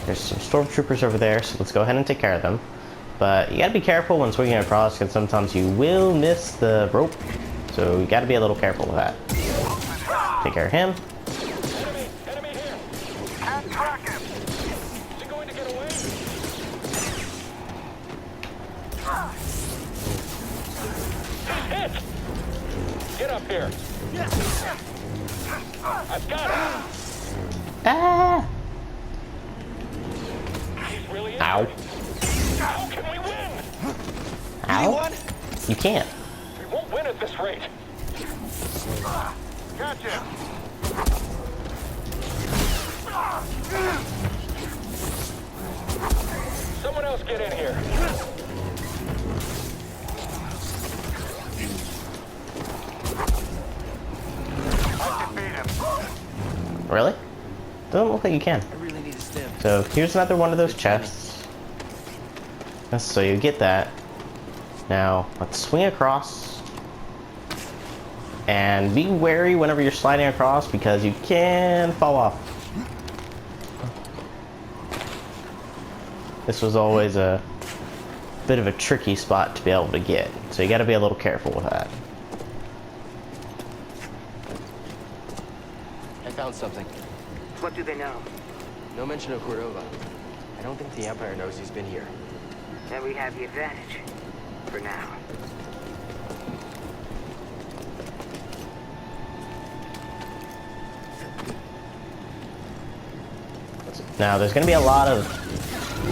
There's some stormtroopers over there, so let's go ahead and take care of them. But you gotta be careful when swinging across, because sometimes you will miss the rope. So you gotta be a little careful with that. Take care of him. Enemy here. Can't track him. Is he going to get away? He's hit. Get up here. I've got him. Ah! He's really Ow. injured. How can we win? Ow? You can't. We won't win at this rate. Gotcha. Someone else get in here. I can beat him. Really? Doesn't look like you can. I really need a stim. So here's another one of those chests. So you get that. Now let's swing across. And be wary whenever you're sliding across because you can fall off. This was always a bit of a tricky spot to be able to get. So you gotta be a little careful with that. I found something. What do they know? No mention of Cordova. I don't think the Empire knows he's been here. Then we have the advantage. For now. Now there's gonna be a lot of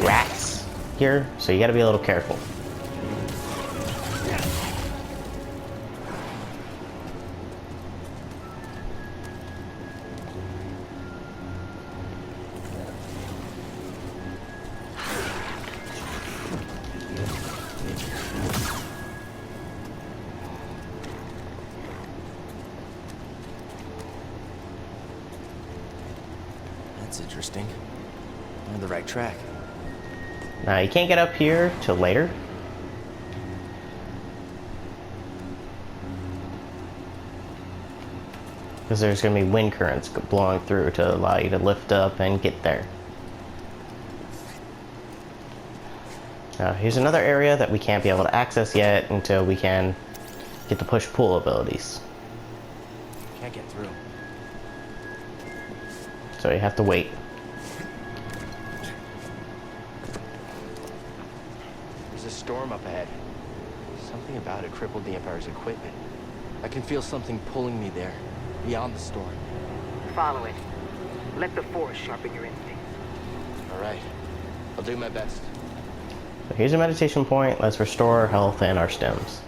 rats here, so you gotta be a little careful. That's interesting. I'm on the right track. Now you can't get up here till later. Because there's going to be wind currents blowing through to allow you to lift up and get there. Now here's another area that we can't be able to access yet until we can get the push-pull abilities. Can't get through. So you have to wait. There's a storm up ahead. Something about it crippled the Empire's equipment. I can feel something pulling me there, beyond the storm. Follow it. Let the Force sharpen your instincts. All right. I'll do my best. So here's a meditation point. Let's restore our health and our stems.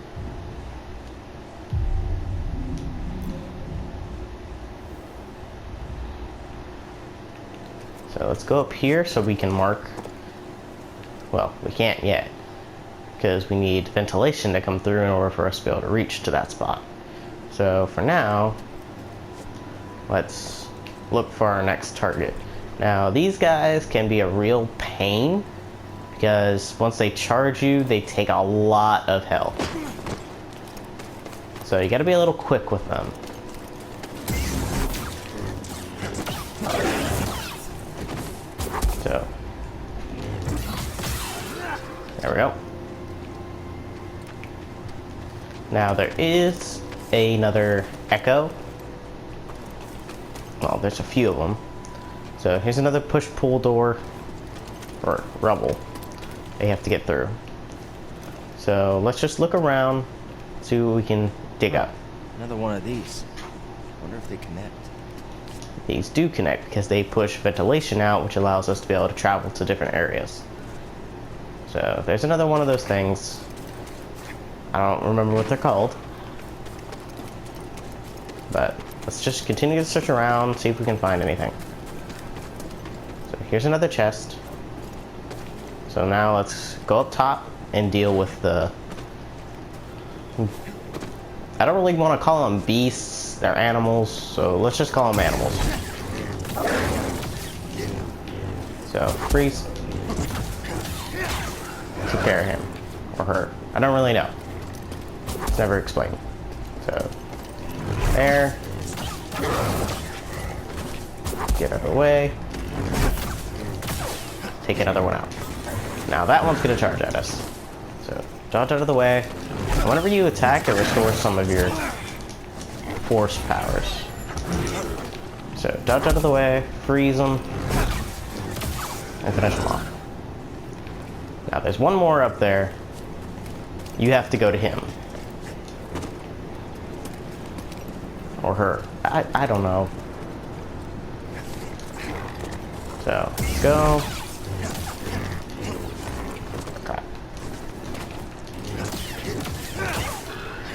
So let's go up here so we can mark. Well, we can't yet because we need ventilation to come through in order for us to be able to reach to that spot. So for now, let's look for our next target. Now these guys can be a real pain because once they charge you, they take a lot of health. So you gotta be a little quick with them. So, there we go. Now there is another echo. Well, there's a few of them. So here's another push-pull door, or rubble, they have to get through. So let's just look around, see what we can dig up. Another one of these. Wonder if they connect. These do connect because they push ventilation out, which allows us to be able to travel to different areas. So there's another one of those things. I don't remember what they're called. But let's just continue to search around, see if we can find anything. So here's another chest. So now let's go up top and deal with the... I don't really want to call them beasts, they're animals, so let's just call them animals. So, freeze. Take care of him. Or her. I don't really know. It's never explained. So, there. Get out of the way. take another one out. Now that one's gonna charge at us. So dodge out of the way. And whenever you attack, it restores some of your force powers. So dodge out of the way, freeze them, and finish them off. Now there's one more up there. You have to go to him. Or her. I don't know. So, let's go. Crap.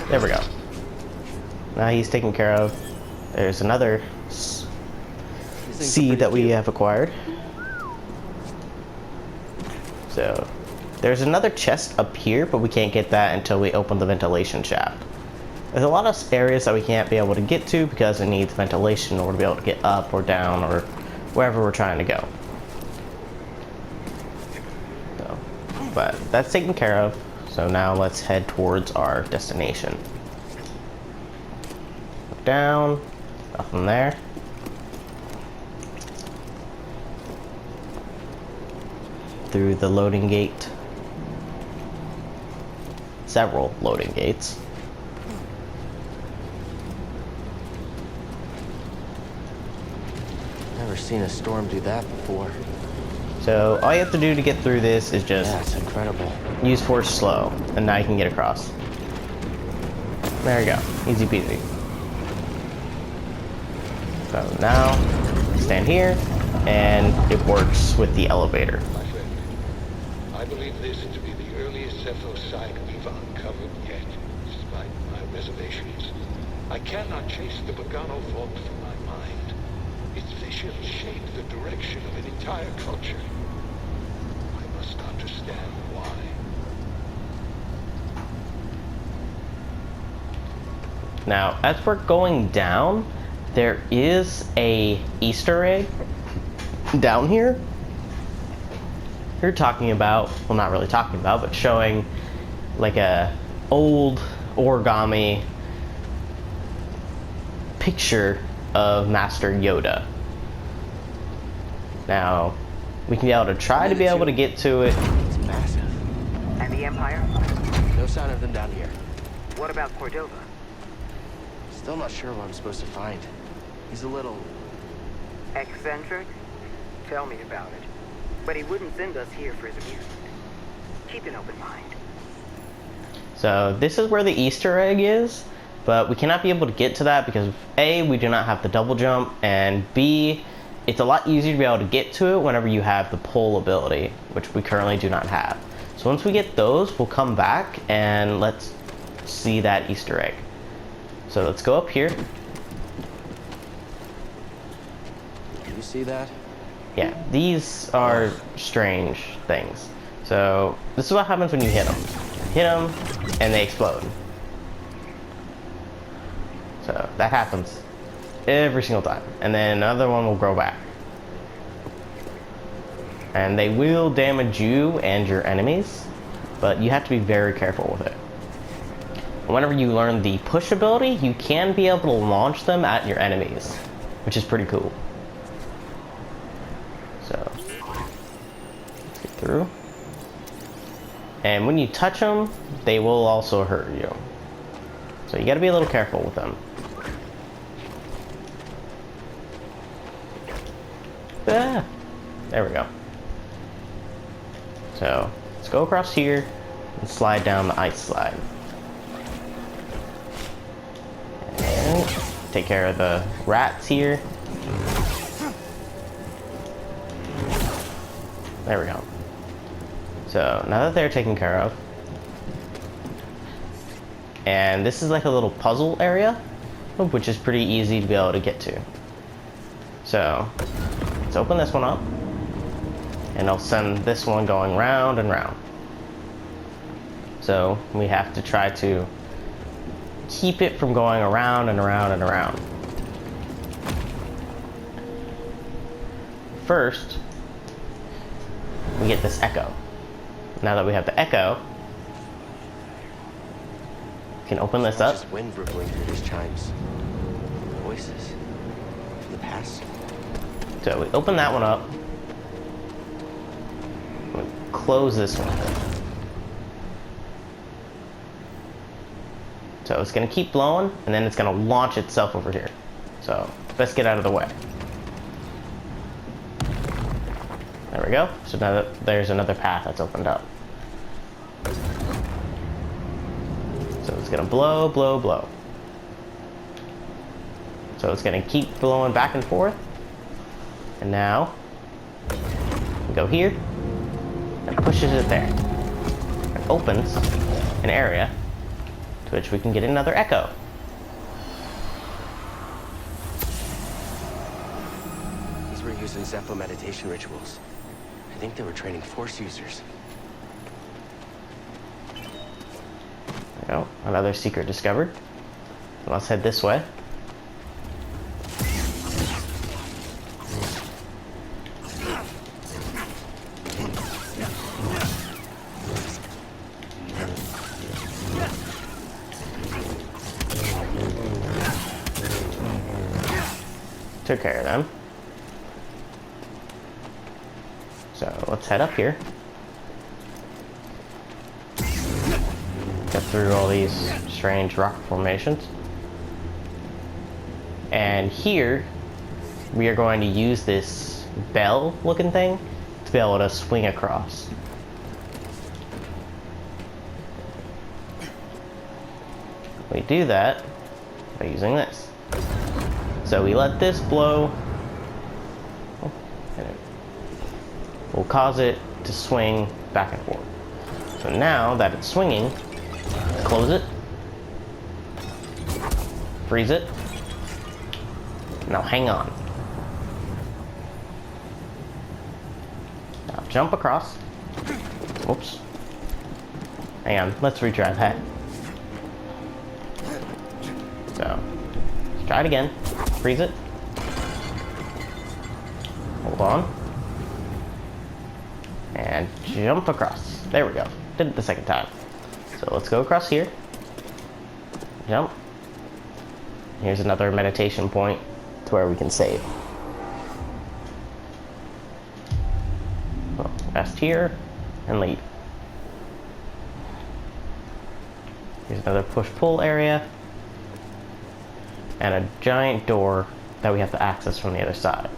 There we go. Now he's taken care of. There's another seed that we have acquired. So, there's another chest up here, but we can't get that until we open the ventilation shaft. There's a lot of areas that we can't be able to get to because it needs ventilation in order to be able to get up or down or wherever we're trying to go. So, but that's taken care of. So now let's head towards our destination. Down, nothing there. Through the loading gate. Several loading gates. Never seen a storm do that before. So all you have to do to get through this is just That's incredible. use force slow, and now you can get across. There you go, easy peasy. So now, stand here, and it works with the elevator. My friend, I believe this to be the earliest Zepho site we've uncovered yet, despite my reservations. I cannot chase the Bogano fault from my mind. Its visions shape the direction of an entire culture. I must understand why. Now, as we're going down, there is a Easter egg down here. You're talking about, well, not really talking about, but showing like a old origami picture of Master Yoda. Now, we can be able to try to be able to get to it. It's massive. And the Empire? No sign of them down here. What about Cordova? Still not sure what I'm supposed to find. He's a little... Eccentric? Tell me about it. But he wouldn't send us here for his amusement. Keep an open mind. So this is where the Easter egg is, but we cannot be able to get to that because A, we do not have the double jump, and B, it's a lot easier to be able to get to it whenever you have the pull ability, which we currently do not have. So once we get those, we'll come back and let's see that Easter egg. So let's go up here. Do you see that? Yeah, these are strange things. So this is what happens when you hit them. Hit them, and they explode. So that happens every single time. And then another one will grow back. And they will damage you and your enemies, but you have to be very careful with it. Whenever you learn the push ability, you can be able to launch them at your enemies, which is pretty cool. So, let's get through. And when you touch them, they will also hurt you. So you gotta be a little careful with them. Ah, there we go. So, let's go across here and slide down the ice slide. And take care of the rats here. There we go. So now that they're taken care of, and this is like a little puzzle area, which is pretty easy to be able to get to. So let's open this one up, and I'll send this one going round and round. So we have to try to keep it from going around and around and around. First, we get this echo. Now that we have the echo, we can open this up. Just wind rippling through these chimes. Voices. From the past. So we open that one up. close this one. So it's gonna keep blowing, and then it's gonna launch itself over here. So let's get out of the way. There we go. So now there's another path that's opened up. So it's gonna blow, blow, blow. So it's gonna keep blowing back and forth. And now, we go here, and pushes it there. And opens an area to which we can get another echo. These were used in Zeppo meditation rituals. I think they were training Force users. There we go. Another secret discovered. So let's head this way. Took care of them. So let's head up here. Get through all these strange rock formations. And here, we are going to use this bell looking thing to be able to swing across. We do that by using this. So we let this blow, and it will cause it to swing back and forth. So now that it's swinging, close it, freeze it, now hang on. Now jump across. Whoops. Hang on, let's retry that. So, let's try it again. Freeze it. Hold on. And jump across. There we go. Did it the second time. So let's go across here. Jump. Here's another meditation point to where we can save. Well, rest here and leave. Here's another push-pull area. And a giant door that we have to access from the other side.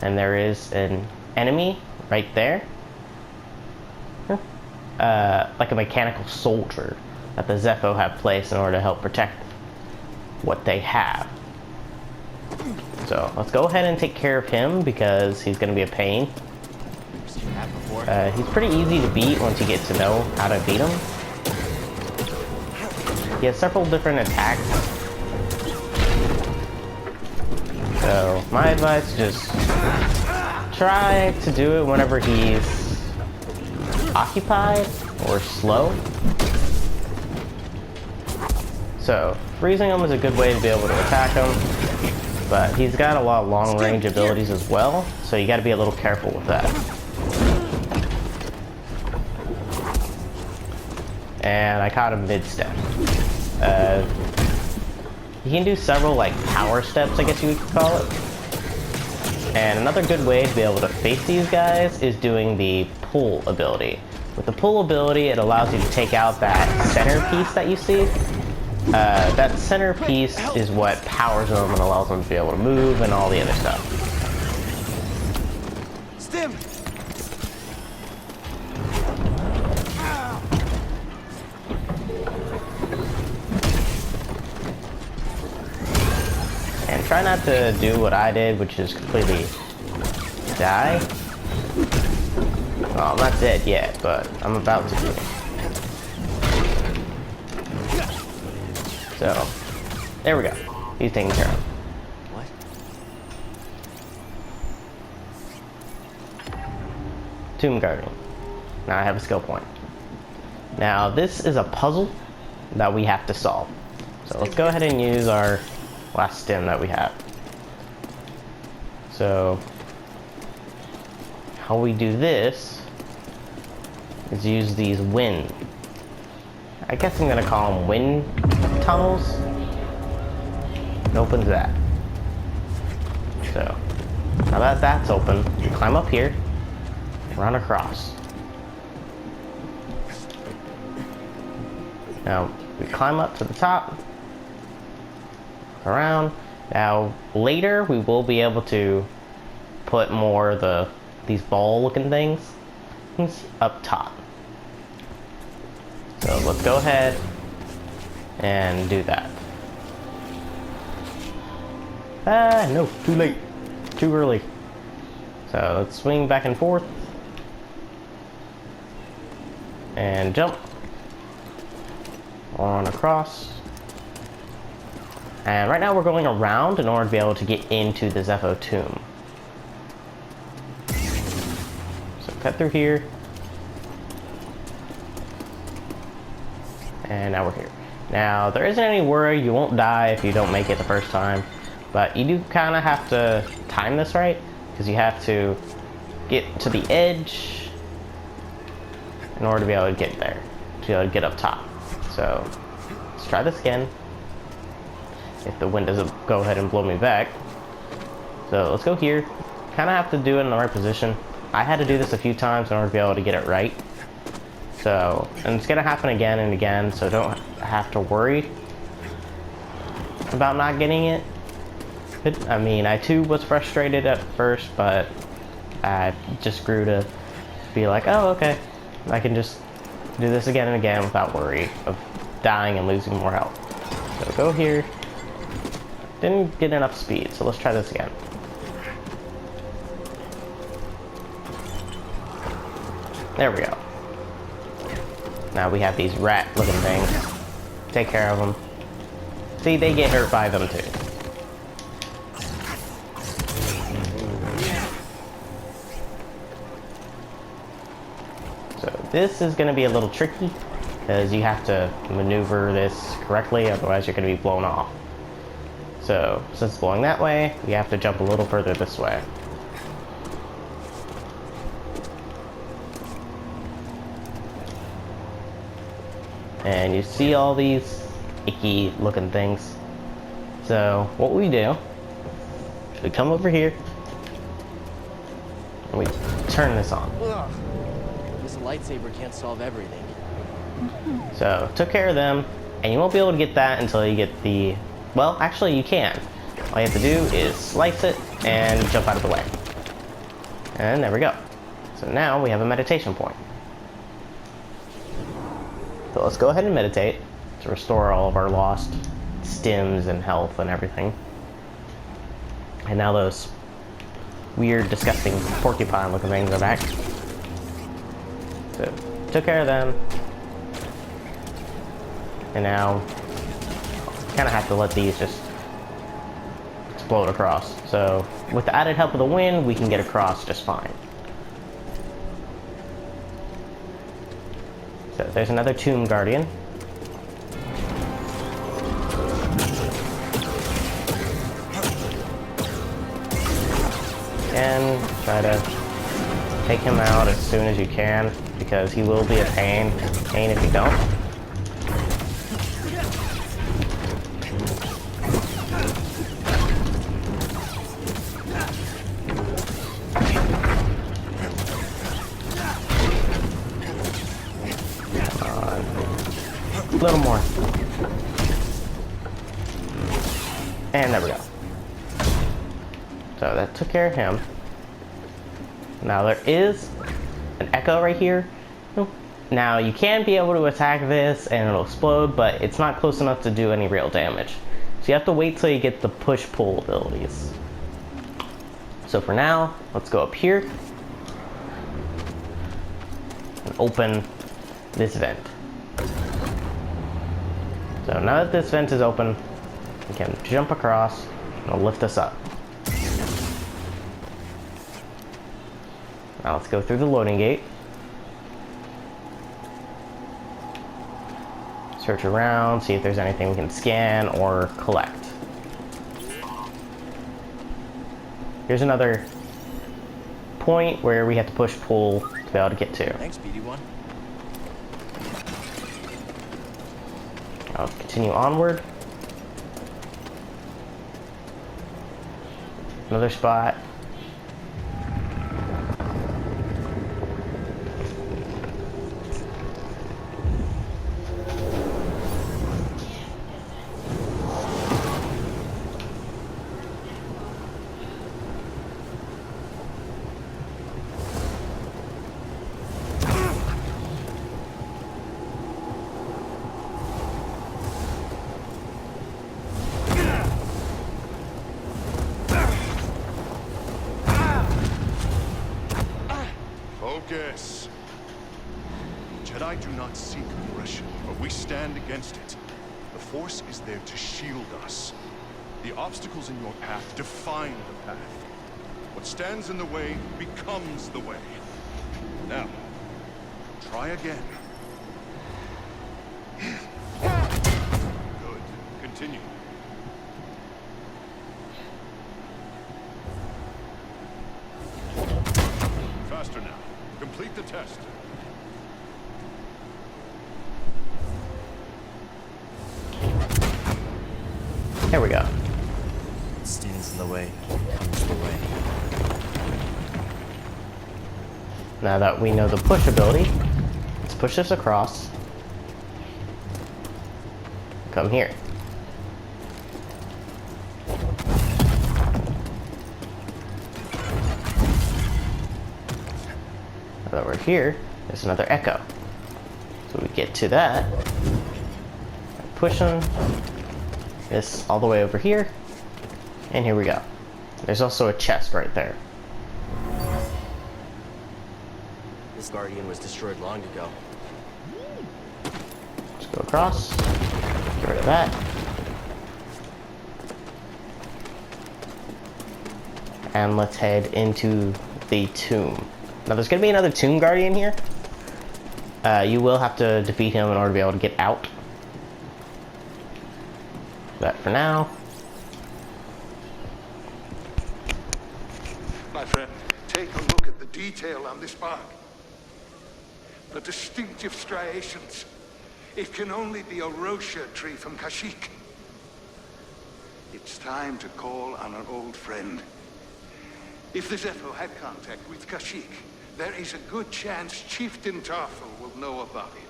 And there is an enemy right there. Like a mechanical soldier that the Zeppo have placed in order to help protect what they have. So let's go ahead and take care of him because he's going to be a pain. He's pretty easy to beat once you get to know how to beat him. He has several different attacks. So my advice is just try to do it whenever he's occupied or slow. So freezing him is a good way to be able to attack him, but he's got a lot of long range abilities as well, so you got to be a little careful with that. And I caught him mid-step. You can do several like power steps, I guess you would call it. And another good way to be able to face these guys is doing the pull ability. With the pull ability, it allows you to take out that center piece that you see. That center piece is what powers them and allows them to be able to move and all the other stuff. Stim! And try not to do what I did, which is completely die. Well, I'm not dead yet, but I'm about to be. So, there we go. He's taken care of. What? Tomb Guardian. Now I have a skill point. Now this is a puzzle that we have to solve. So let's go ahead and use our last stem that we have. So how we do this is use these wind. I guess I'm gonna call them wind tunnels. It opens that. So Now that that's open, we climb up here, run across. Now we climb up to the top, around. Now later we will be able to put more of these ball looking things up top. So let's go ahead and do that. Ah, no, too late. Too early. So let's swing back and forth. And jump. On across. And right now we're going around in order to be able to get into the Zepho tomb. So cut through here. And now we're here. Now, there isn't any worry, you won't die if you don't make it the first time. But you do kind of have to time this right, because you have to get to the edge in order to be able to get there, to be able to get up top. So, let's try this again. If the wind doesn't go ahead and blow me back. So, let's go here. Kind of have to do it in the right position. I had to do this a few times in order to be able to get it right. So, and it's going to happen again and again, so don't have to worry about not getting it. I mean, I too was frustrated at first, but I just grew to be like, oh, okay, I can just do this again and again without worry of dying and losing more health. So go here. Didn't get enough speed, so let's try this again. There we go. Now we have these rat-looking things. Take care of them. See, they get hurt by them too. So this is going to be a little tricky, because you have to maneuver this correctly, otherwise you're going to be blown off. So, since it's blowing that way, we have to jump a little further this way. And you see all these icky looking things. So what we do is we come over here and we turn this on. Ugh. This lightsaber can't solve everything. So took care of them, and you won't be able to get that until you get the, well, actually you can. All you have to do is slice it and jump out of the way. And there we go. So now we have a meditation point. So let's go ahead and meditate to restore all of our lost stims and health and everything. And now those weird, disgusting porcupine looking things are back. So, took care of them. And now, kind of have to let these just explode across. So, with the added help of the wind, we can get across just fine. So there's another tomb guardian. And try to take him out as soon as you can, because he will be a pain if you don't. A little more. And there we go. So that took care of him. Now there is an echo right here. Now you can be able to attack this and it'll explode, but it's not close enough to do any real damage. So you have to wait till you get the push-pull abilities. So for now, let's go up here and open this vent. So now that this vent is open, we can jump across and it'll lift us up. Now let's go through the loading gate. Search around, see if there's anything we can scan or collect. Here's another point where we have to push pull to be able to get to. Thanks, BD1. I'll continue onward. Another spot. Focus! Jedi do not seek aggression, but we stand against it. The Force is there to shield us. The obstacles in your path define the path. What stands in the way becomes the way. Now, try again. Good. Continue. Faster now. Complete the test. There we go. What stands in the way becomes the way. Now that we know the push ability, let's push this across. Come here. Now that we're here, there's another echo. So we get to that. Push them. This all the way over here. And here we go. There's also a chest right there. This Guardian was destroyed long ago. Let's go across. Get rid of that. And let's head into the tomb. Now there's going to be another tomb guardian here. You will have to defeat him in order to be able to get out. But for now... My friend, take a look at the detail on this bark. The distinctive striations. It can only be a Rosha tree from Kashyyyk. It's time to call on an old friend. If the Zepho had contact with Kashyyyk, there is a good chance Chieftain Tarful will know about it.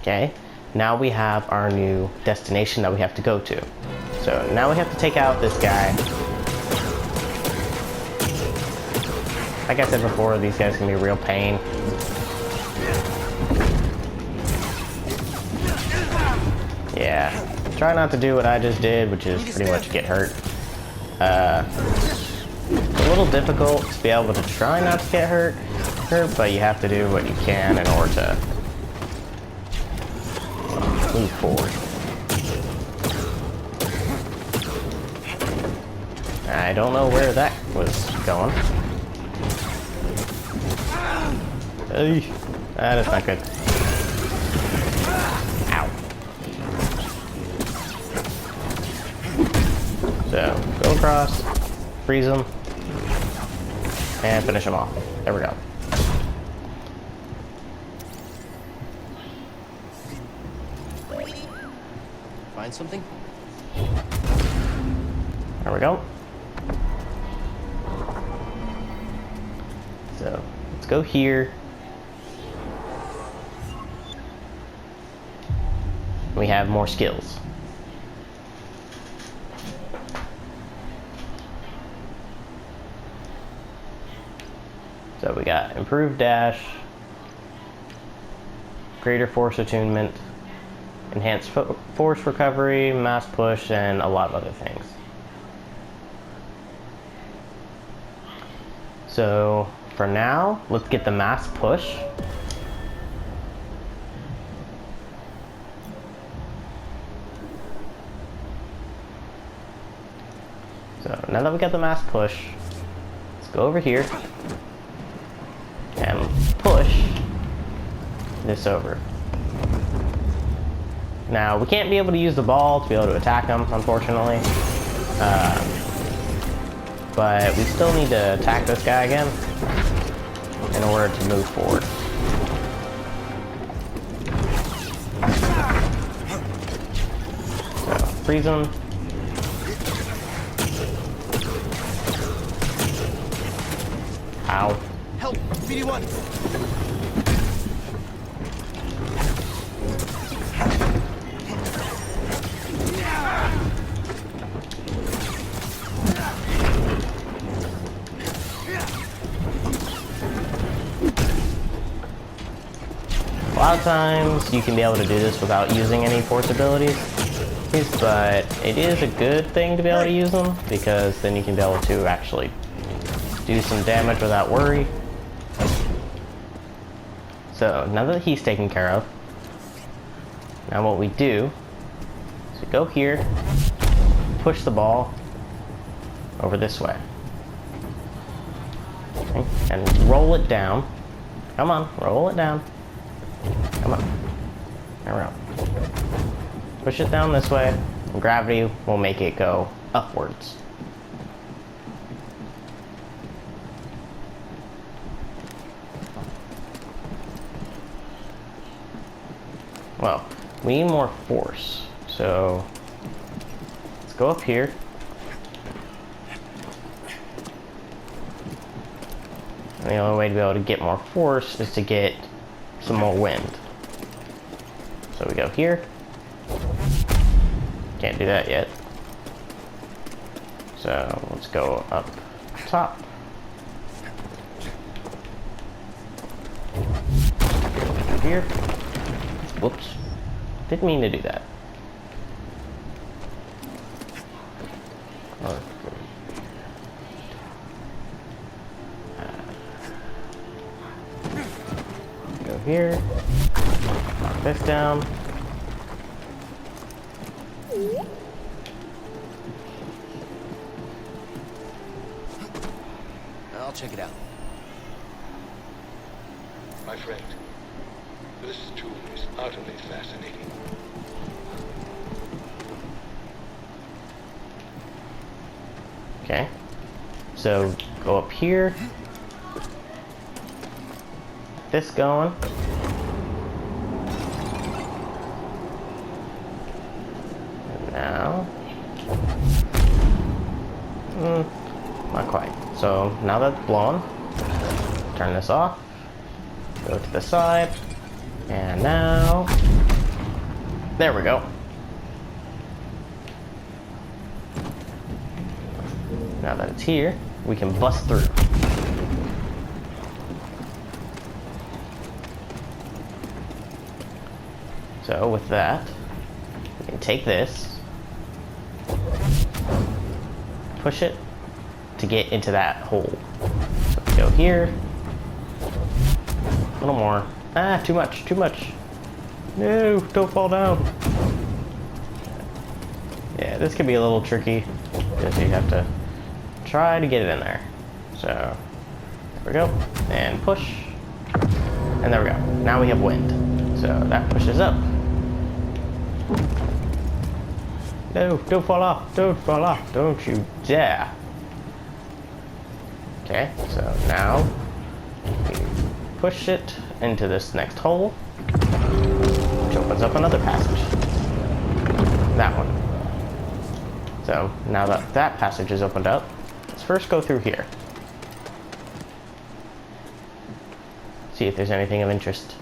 Okay, now we have our new destination that we have to go to. So now we have to take out this guy. Like I said before, these guys can be a real pain. Yeah, try not to do what I just did, which is pretty much get hurt. It's a little difficult to be able to try not to get hurt, but you have to do what you can in order to move forward. I don't know where that was going. Hey, that is not good. Ow. So, go across, freeze them, and finish them off. There we go. Find something? There we go. So, let's go here. We have more skills. So we got improved dash, greater force attunement, enhanced force recovery, mass push, and a lot of other things. So for now, let's get the mass push. So now that we got the mass push, let's go over here and push this over. Now we can't be able to use the ball to be able to attack them, unfortunately, but we still need to attack this guy again in order to move forward. So freeze him. Ow. Help! BD1! A lot of times you can be able to do this without using any force abilities. but it is a good thing to be able to use them, because then you can be able to actually do some damage without worry. So now that he's taken care of, now what we do is we go here, push the ball over this way, okay, and roll it down. Come on, roll it down. Come on. There we go. Push it down this way, and gravity will make it go upwards. Well, we need more force, so let's go up here. And the only way to be able to get more force is to get some more wind. So we go here. Can't do that yet. So let's go up top. Here. Whoops. Didn't mean to do that. Go here. Knock this down. I'll check it out. My friend, this tool is utterly fascinating. Okay. So go up here. This going. And now. Not quite. So now that's blown. Turn this off. Go to the side. And now. There we go. Now that it's here, we can bust through. So with that, we can take this, push it to get into that hole. So we go here, a little more. Ah, too much, too much. No, don't fall down. Yeah, this could be a little tricky, because you have to try to get it in there. So, there we go, and push, and there we go. Now we have wind, so that pushes up. No, don't fall off, don't you dare. Okay, so now we push it into this next hole, which opens up another passage. That one. So now that that passage is opened up, let's first go through here. See if there's anything of interest.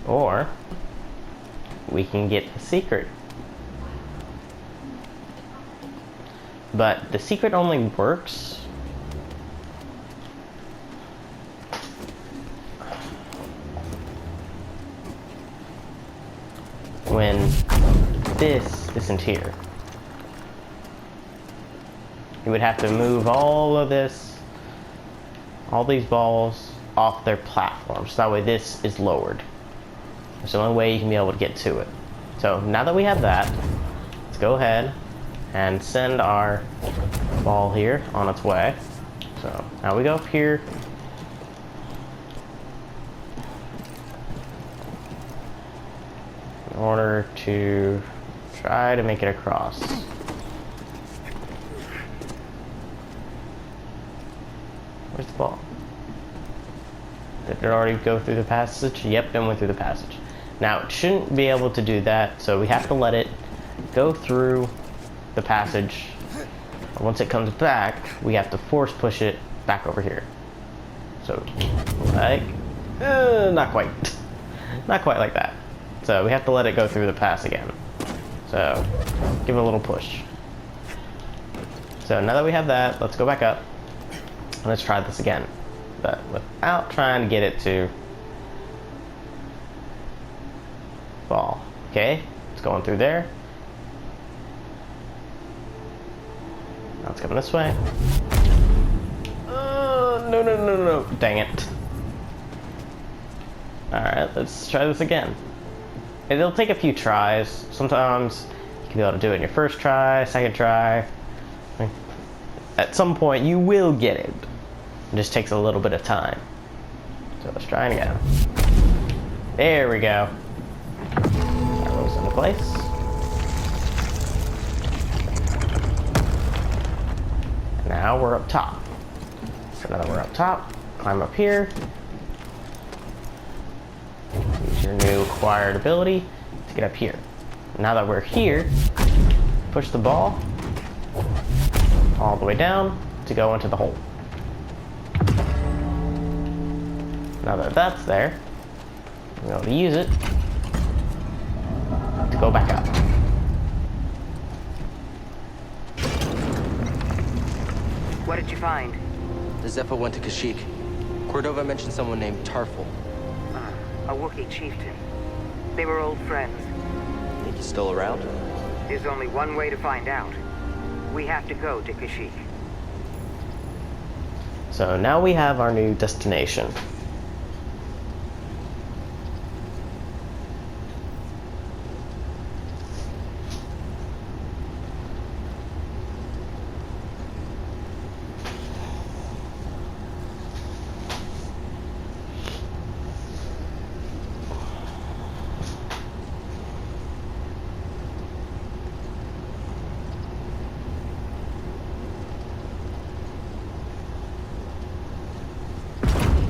Or we can get a secret. But the secret only works when this isn't here. You would have to move all of this, all these balls off their platforms. So that way this is lowered. It's the only way you can be able to get to it. So now that we have that, let's go ahead and send our ball here on its way. So now we go up here. In order to try to make it across. Where's the ball? Did it already go through the passage? Yep, it went through the passage. Now, it shouldn't be able to do that, so we have to let it go through the passage. Once it comes back, we have to force push it back over here. So, like, not quite. Not quite like that. So, we have to let it go through the pass again. So, give it a little push. So, now that we have that, let's go back up. let's try this again. But without trying to get it to fall. Okay, it's going through there. Now it's coming this way. No. Dang it. Alright, let's try this again. It'll take a few tries. Sometimes you can be able to do it in your first try, second try. At some point, you will get it. It just takes a little bit of time. So let's try it again. There we go. That goes into place. Now we're up top. So now that we're up top, climb up here. Use your new acquired ability to get up here. Now that we're here, push the ball all the way down to go into the hole. Now that that's there, we're going to use it to go back up. What did you find? The Zepho went to Kashyyyk. Cordova mentioned someone named Tarful. A Wookiee chieftain. They were old friends. Think he's still around? There's only one way to find out. We have to go to Kashyyyk. So now we have our new destination.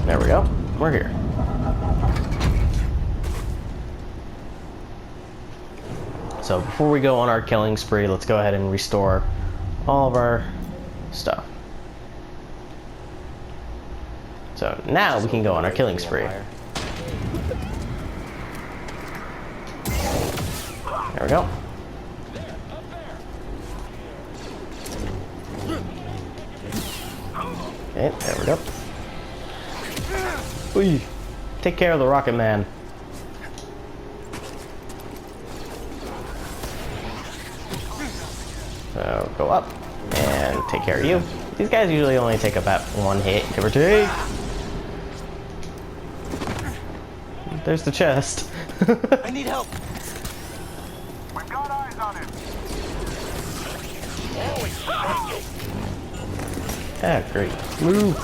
There we go. We're here. So before we go on our killing spree, let's go ahead and restore all of our stuff. So now we can go on our killing spree. There we go. Okay, there we go. Ooh, take care of the Rocket Man. So go up and take care of you. These guys usually only take about one hit, give or take. There's the chest. I need help. We've got eyes on him. Ah, great. Move.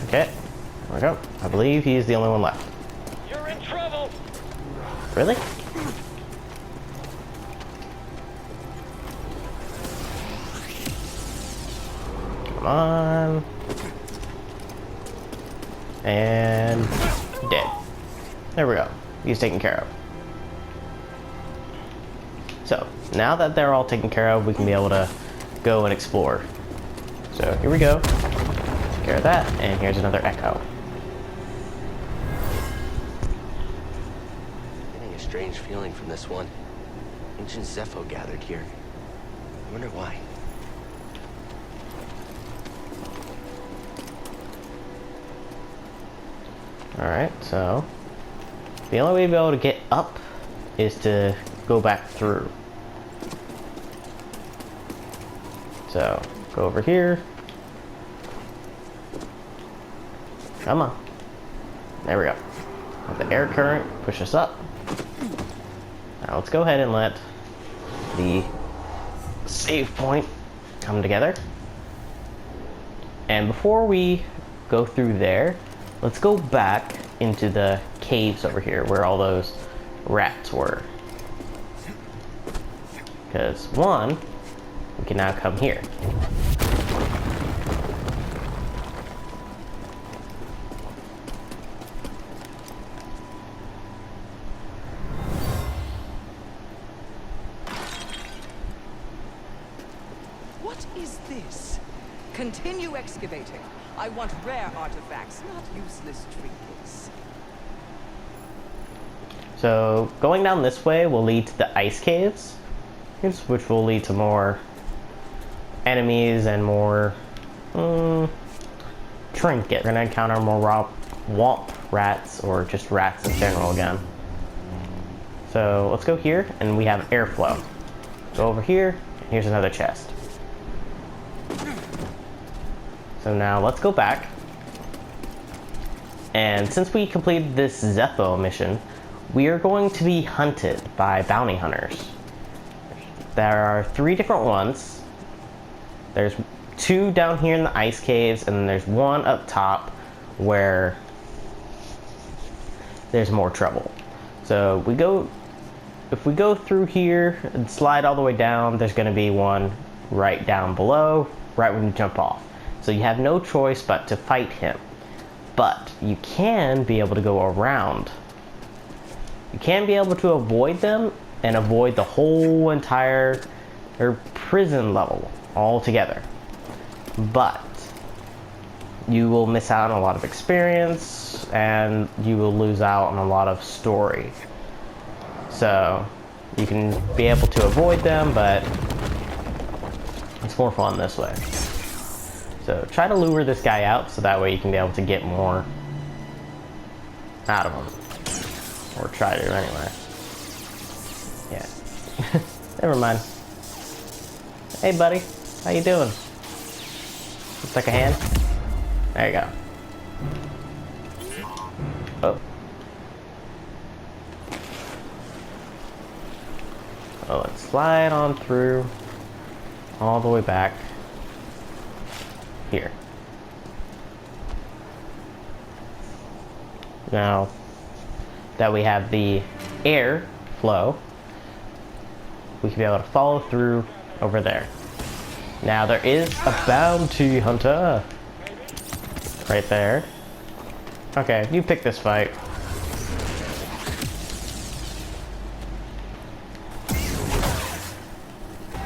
Okay, there we go. I believe he's the only one left. You're in trouble. Really? Come on. And dead. There we go. He's taken care of. So, now that they're all taken care of, we can be able to go and explore. So, here we go. Take care of that, and here's another echo. Getting a strange feeling from this one. Ancient Zepho gathered here. I wonder why. Alright, so the only way to be able to get up is to go back through. So, go over here. Come on. There we go. Let the air current push us up. Now let's go ahead and let the save point come together. And before we go through there, let's go back into the caves over here where all those rats were. Because one, we can now come here. What is this? Continue excavating. I want rare artifacts, not useless trinkets. So going down this way will lead to the ice caves, which will lead to more enemies and more trinket. We're gonna encounter more womp rats, or just rats in general again. So let's go here, and we have airflow. Go over here, and here's another chest. So now let's go back. And since we completed this Zepho mission, we are going to be hunted by bounty hunters. There are 3 different ones. There's 2 down here in the ice caves, and then there's 1 up top where there's more trouble. So if we go through here and slide all the way down, there's going to be one right down below, right when you jump off. So you have no choice but to fight him. But you can be able to go around. You can be able to avoid them and avoid the whole entire prison level altogether. But you will miss out on a lot of experience, and you will lose out on a lot of story. So you can be able to avoid them, but it's more fun this way. So try to lure this guy out, so that way you can be able to get more out of him. Or try to anyway. Yeah. Never mind. Hey buddy, how you doing? Looks like a hand. There you go. Oh. Oh, let's slide on through all the way back here. Now that we have the air flow, we can be able to follow through over there. Now there is a bounty hunter right there. Okay, you pick this fight.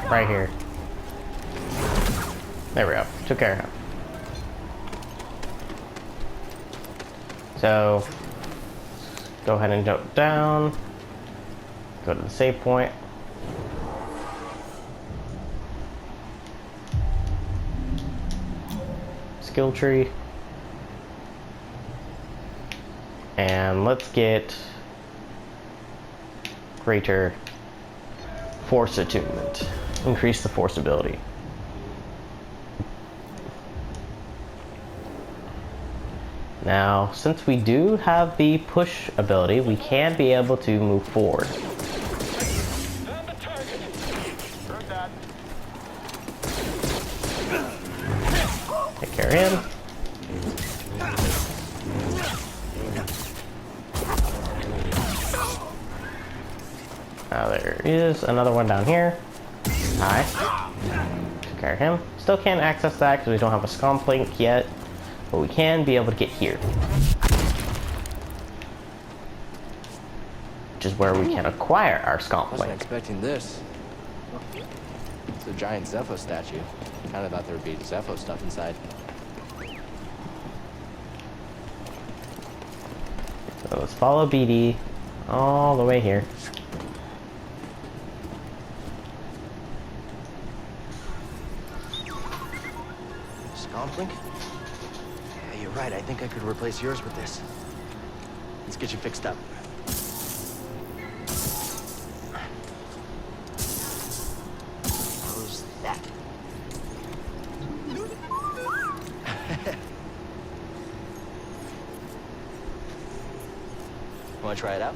Right here. There we go. Took care of him. So, go ahead and jump down. Go to the save point. Skill tree. And let's get greater force attunement. Increase the force ability. Now, since we do have the push ability, we can be able to move forward. Take care of him. Now there is another one down here. Hi. Take care of him. Still can't access that because we don't have a scomp link yet. But we can be able to get here. Which is where we can acquire our scomp Wasn't link. expecting this. It's a giant Zepho statue. Kinda thought there would be Zepho stuff inside. So let's follow BD all the way here. Scomp link? Yeah, you're right. I think I could replace yours with this. Let's get you fixed up. How's that? Wanna try it out?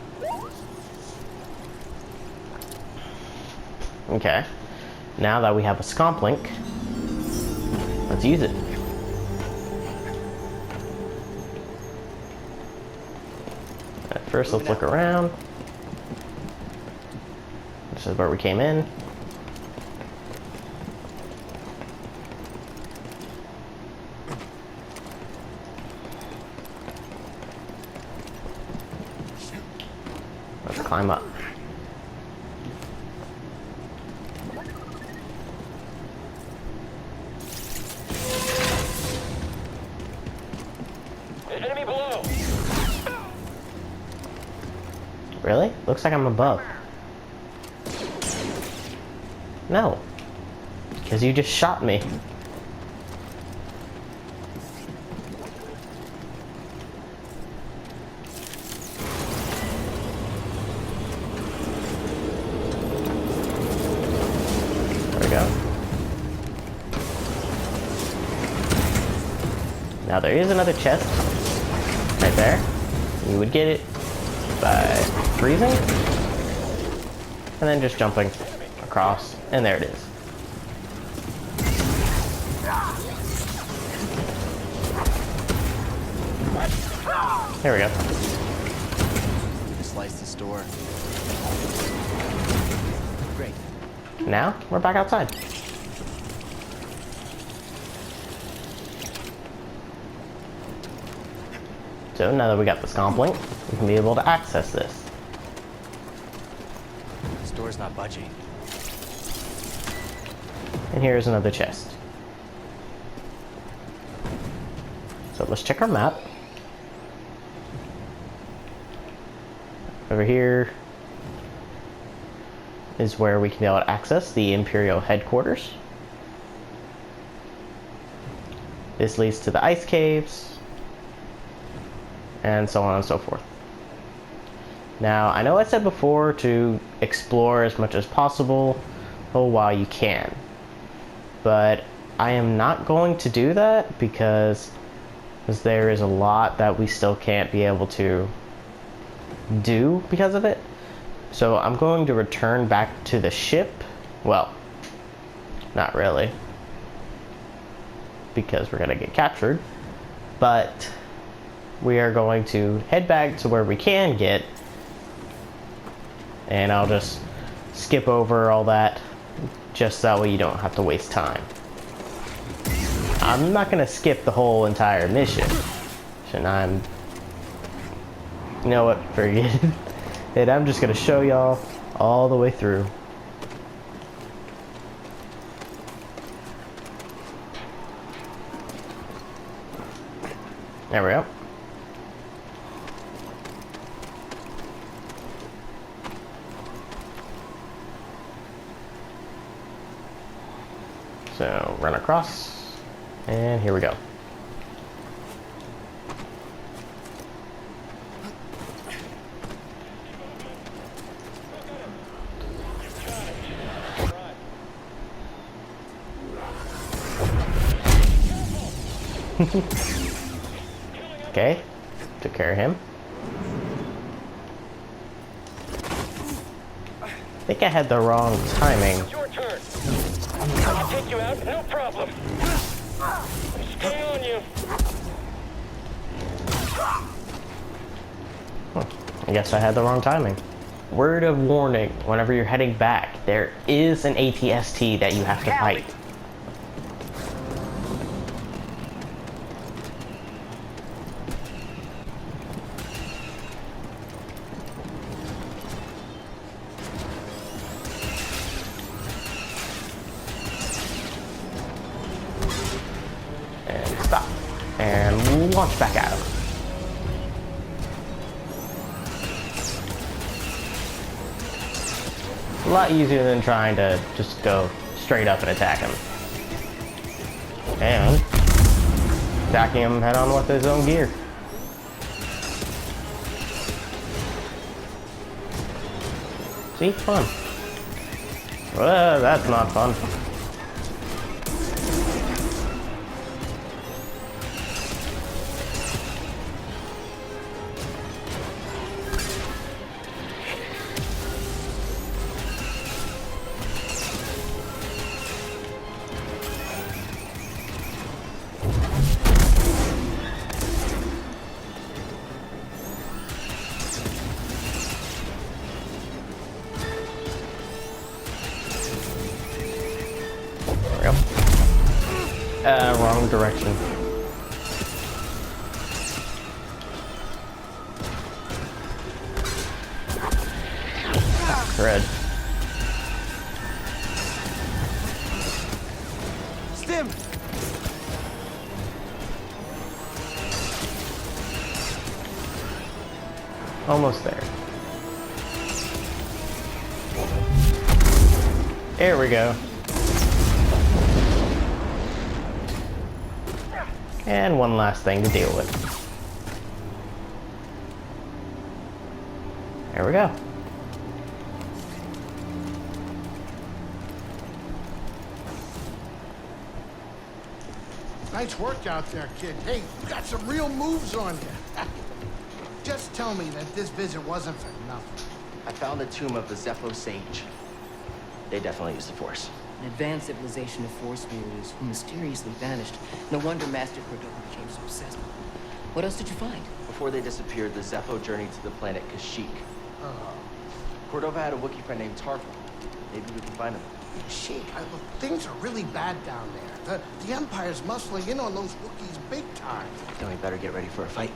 Okay. Now that we have a scomp link, let's use it. First, let's look around. This is where we came in. Let's climb up. Enemy below. Really? Looks like I'm above. No. Because you just shot me. There we go. Now there is another chest right there. You would get it by freezing and then just jumping across, and there it is. There we go. Slice this door. Great. Now we're back outside. So now that we got the scomp link, we can be able to access this. This door's not budging. And here's another chest. So let's check our map. Over here is where we can be able to access the Imperial headquarters. This leads to the ice caves, and so on and so forth. Now, I know I said before to explore as much as possible while you can, but I am not going to do that because there is a lot that we still can't be able to do because of it. So I'm going to return back to the ship. Well, not really, because we're going to get captured, but we are going to head back to where we can get, and I'll just skip over all that just that way you don't have to waste time. I'm not going to skip the whole entire mission, and you know what, forget it. And I'm just going to show y'all all the way through. There we go. So run across, and here we go. Okay, took care of him. I think I had the wrong timing. Your turn. I'll take you out, no problem. Stay on you. I guess I had the wrong timing. Word of warning, whenever you're heading back, there is an ATST that you have to fight. And stop. And launch back at him. A lot easier than trying to just go straight up and attack him. And attacking him head on with his own gear. See? Fun. Well, that's not fun. Wrong direction. Red. Stim! Almost there. There we go. And one last thing to deal with. There we go. Nice work out there, kid. Hey, you got some real moves on you. Just tell me that this visit wasn't for nothing. I found the tomb of the Zepho sage. They definitely used the Force. An advanced civilization of Force warriors who mysteriously vanished. No wonder Master Cordova became so obsessed. What else did you find? Before they disappeared, the Zepho journeyed to the planet Kashyyyk. Cordova had a Wookiee friend named Tarful. Maybe we can find him. Shit, look, things are really bad down there. The Empire's muscling in on those Wookiees big time. Then we better get ready for a fight.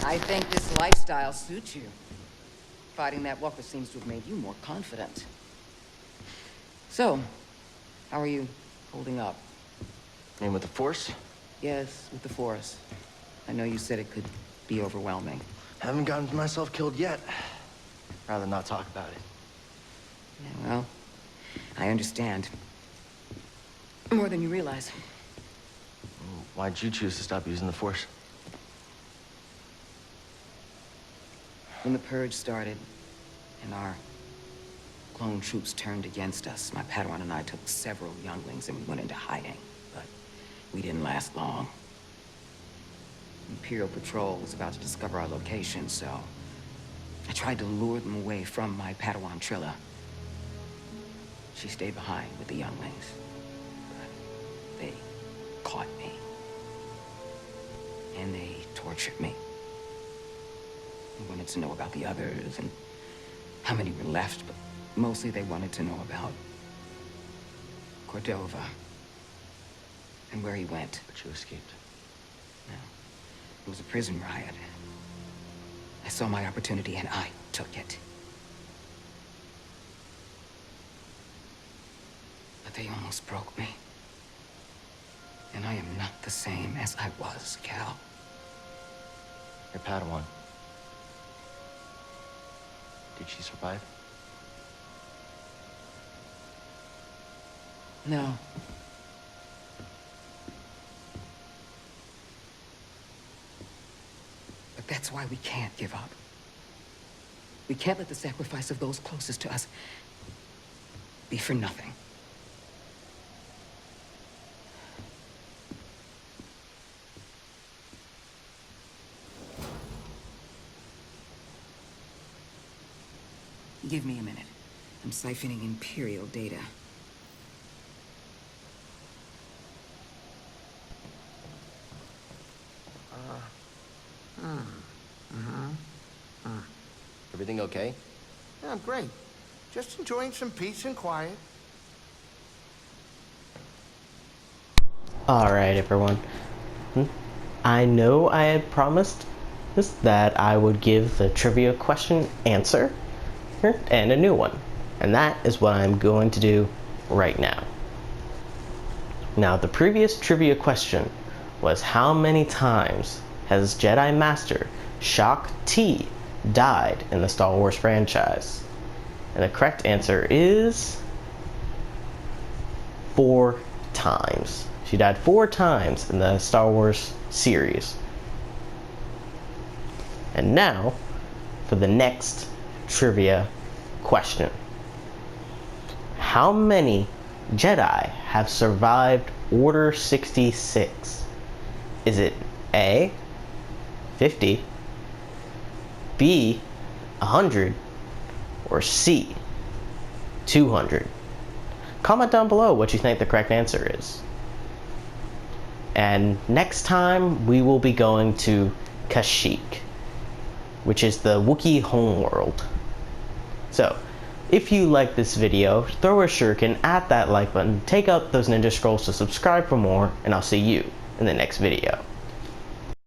I think this lifestyle suits you. Fighting that walker seems to have made you more confident. So, how are you holding up? And with the Force? Yes, with the Force. I know you said it could be overwhelming. Haven't gotten myself killed yet. Rather not talk about it. Yeah, well, I understand. More than you realize. Why'd you choose to stop using the Force? When the Purge started, and our clone troops turned against us, my Padawan and I took several younglings and we went into hiding. But we didn't last long. Imperial Patrol was about to discover our location, so I tried to lure them away from my Padawan Trilla. She stayed behind with the younglings, but they caught me. And they tortured me. They wanted to know about the others and how many were left, but mostly they wanted to know about Cordova and where he went. But you escaped. No. It was a prison riot. I saw my opportunity and I took it. But they almost broke me. And I am not the same as I was, Cal. Your Padawan. Did she survive? No. But that's why we can't give up. We can't let the sacrifice of those closest to us be for nothing. Give me a minute. I'm siphoning Imperial data. Everything okay? Yeah, great. Just enjoying some peace and quiet. Alright, everyone. I know I had promised this that I would give the trivia question answer and a new one. And that is what I'm going to do right now. Now, the previous trivia question was how many times has Jedi Master Shaak Ti died in the Star Wars franchise? And the correct answer is 4 times. She died 4 times in the Star Wars series. And now, for the next trivia question. How many Jedi have survived Order 66? Is it A, 50, B, 100, or C, 200? Comment down below what you think the correct answer is. And next time we will be going to Kashyyyk, which is the Wookiee homeworld. So, if you like this video, throw a shuriken at that like button, take out those ninja scrolls to subscribe for more, and I'll see you in the next video.